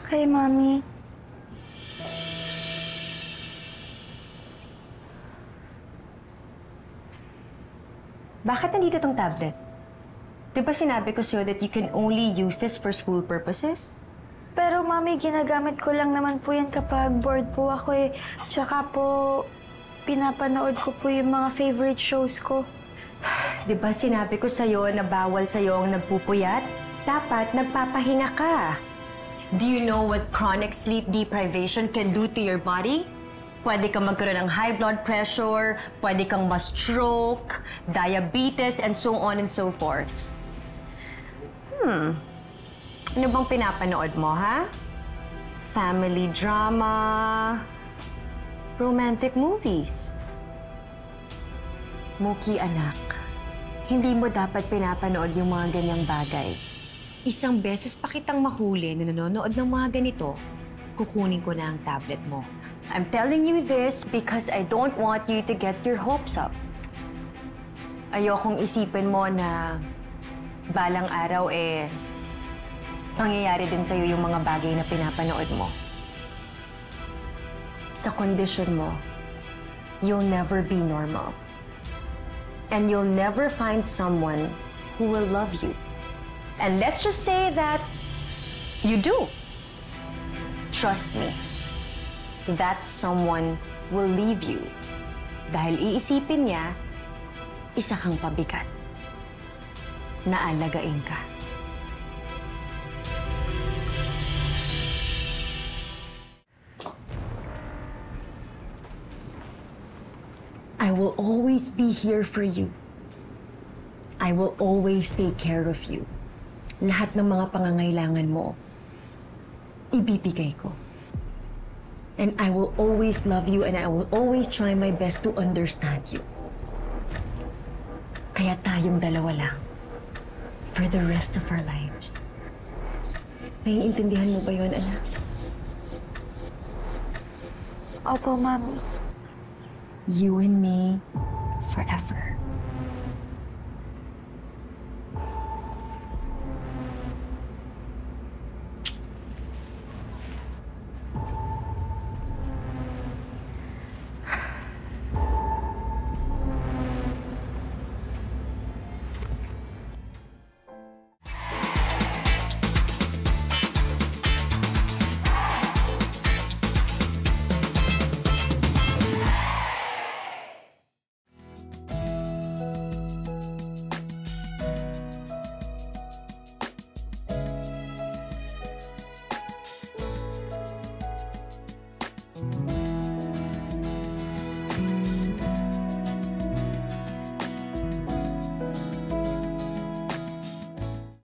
Okay, Mommy. Bakit nandito tong tablet? Di ba sinabi ko sa'yo that you can only use this for school purposes? Pero, Mommy, ginagamit ko lang naman po yan kapag bored po ako eh. Tsaka po, pinapanood ko po yung mga favorite shows ko. Di ba sinabi ko sa'yo na bawal sa'yo ang nagpupuyat? Dapat nagpapahinga ka. Do you know what chronic sleep deprivation can do to your body? Pwede kang magkaroon ng high blood pressure, pwede kang ma-stroke, diabetes, and so on and so forth. Ano bang pinapanood mo, ha? Family drama, romantic movies. Muki, anak, hindi mo dapat pinapanood yung mga ganyang bagay. Isang beses pa kitang mahuli na nanonood ng mga ganito, kukunin ko na ang tablet mo. I'm telling you this because I don't want you to get your hopes up. Ayokong isipin mo na balang araw mangyayari din sa'yo yung mga bagay na pinapanood mo. Sa kondisyon mo, you'll never be normal. And you'll never find someone who will love you. And let's just say that you do. Trust me. That someone will leave you dahil iisipin niya, isa kang pabigat. Naalagain ka. I will always be here for you. I will always take care of you. Lahat ng mga pangangailangan mo, ibibigay ko. And I will always love you and I will always try my best to understand you. Kaya tayong dalawa lang for the rest of our lives. Naiintindihan mo ba yun, anak? Opo, Mommy. You and me forever.